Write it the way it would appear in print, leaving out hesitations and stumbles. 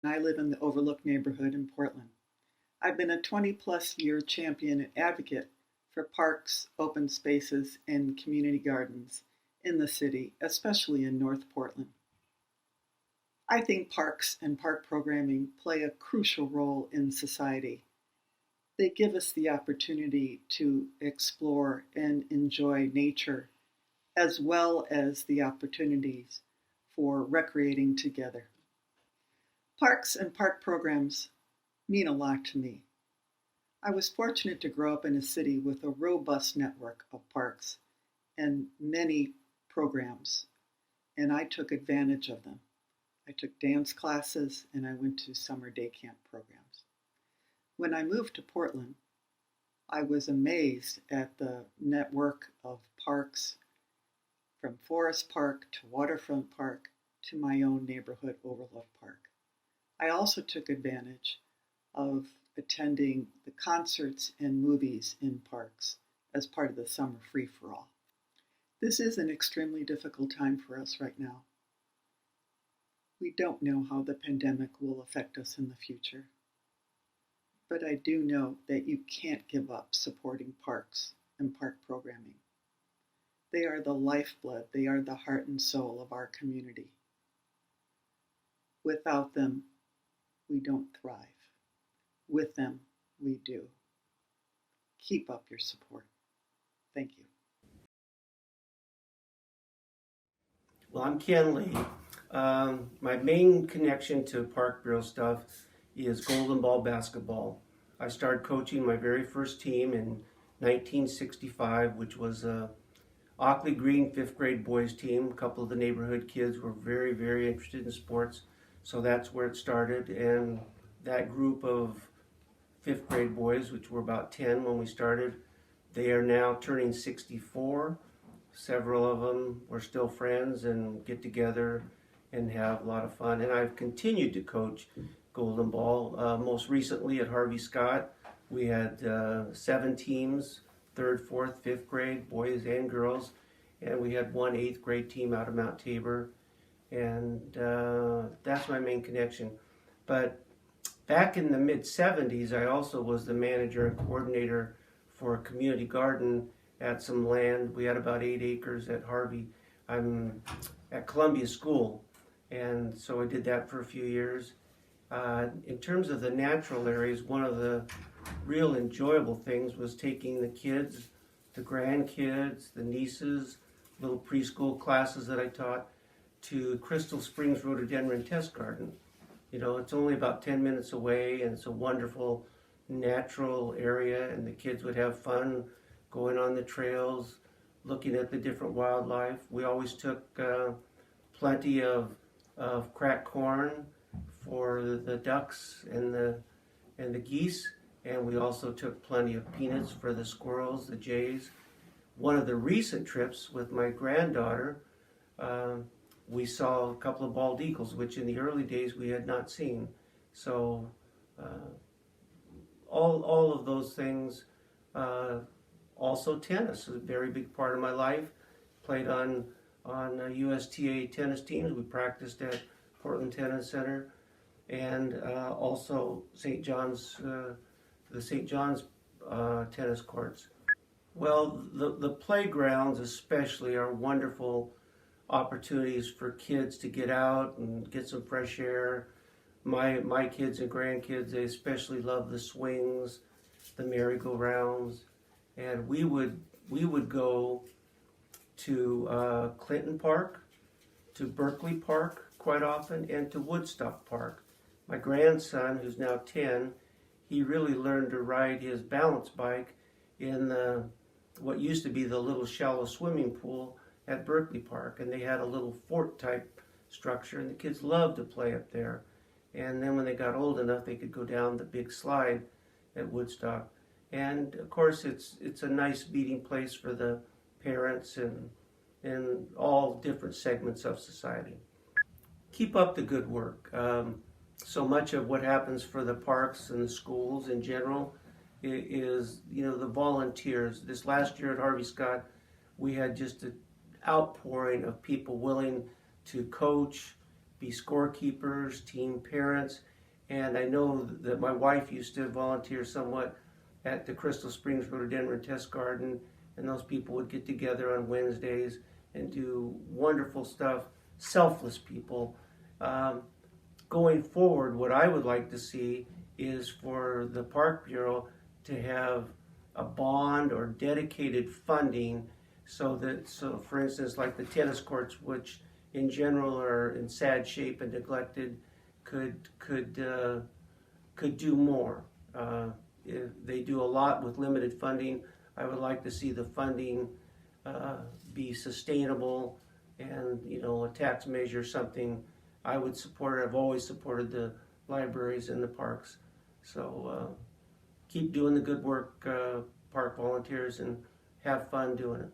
I live in the Overlook neighborhood in Portland. I've been a 20-plus year champion and advocate for parks, open spaces, and community gardens in the city, especially in North Portland. I think parks and park programming play a crucial role in society. They give us the opportunity to explore and enjoy nature, as well as the opportunities for recreating together. Parks and park programs mean a lot to me. I was fortunate to grow up in a city with a robust network of parks and many programs, and I took advantage of them. I took dance classes and I went to summer day camp programs. When I moved to Portland, I was amazed at the network of parks from Forest Park to Waterfront Park to my own neighborhood Overlook Park. I also took advantage of attending the concerts and movies in parks as part of the summer free-for-all. This is an extremely difficult time for us right now. We don't know how the pandemic will affect us in the future, but I do know that you can't give up supporting parks and park programming. They are the lifeblood, they are the heart and soul of our community. Without them, we don't thrive. With them, we do. Keep up your support. Thank you. Well, I'm Ken Lee. My main connection to Park Bureau stuff is Golden Ball basketball. I started coaching my very first team in 1965, which was a Ockley Green 5th grade boys team. A couple of the neighborhood kids were very, very interested in sports, so that's where it started. And that group of 5th grade boys, which were about 10 when we started, they are now turning 64. Several of them were still friends and get together and have a lot of fun. And I've continued to coach Golden Ball. Most recently at Harvey Scott, we had 7 teams, 3rd, 4th, 5th grade, boys and girls. And we had one 8th grade team out of Mount Tabor. And that's my main connection. But back in the mid-70s, I also was the manager and coordinator for a community garden at some land. We had about 8 acres at Harvey. I'm at Columbia School, and so I did that for a few years. In terms of the natural areas, one of the real enjoyable things was taking the kids, the grandkids, the nieces, little preschool classes that I taught, to Crystal Springs Rhododendron Test Garden. You know, it's only about 10 minutes away, and it's a wonderful natural area, and the kids would have fun going on the trails, looking at the different wildlife. We always took plenty of cracked corn for the ducks and the geese, and we also took plenty of peanuts for the squirrels, the jays. One of the recent trips with my granddaughter, we saw a couple of bald eagles, which in the early days we had not seen. So all of those things. Also tennis is a very big part of my life. Played on USTA tennis teams. We practiced at Portland Tennis Center, and also St. John's, the St. John's tennis courts. Well, the playgrounds especially are wonderful opportunities for kids to get out and get some fresh air. My kids and grandkids, they especially love the swings, the merry-go-rounds, and we would go to Clinton Park, to Berkeley Park quite often, and to Woodstock Park. My grandson, who's now 10, he really learned to ride his balance bike in what used to be the little shallow swimming pool at Berkeley Park, and they had a little fort type structure, and the kids loved to play up there. And then when they got old enough, they could go down the big slide at Woodstock. And of course, it's a nice meeting place for the parents and all different segments of society. Keep up the good work. So much of what happens for the parks and the schools in general is, you know, the volunteers. This last year at Harvey Scott, we had just an outpouring of people willing to coach, be scorekeepers, team parents, and I know that my wife used to volunteer somewhat at the Crystal Springs Rhododendron Test Garden, and those people would get together on Wednesdays and do wonderful stuff, selfless people. Going forward, what I would like to see is for the Park Bureau to have a bond or dedicated funding so for instance, like the tennis courts, which in general are in sad shape and neglected, could do more. If they do a lot with limited funding. I would like to see the funding be sustainable and, a tax measure, something I would support. I've always supported the libraries and the parks. So keep doing the good work, park volunteers, and have fun doing it.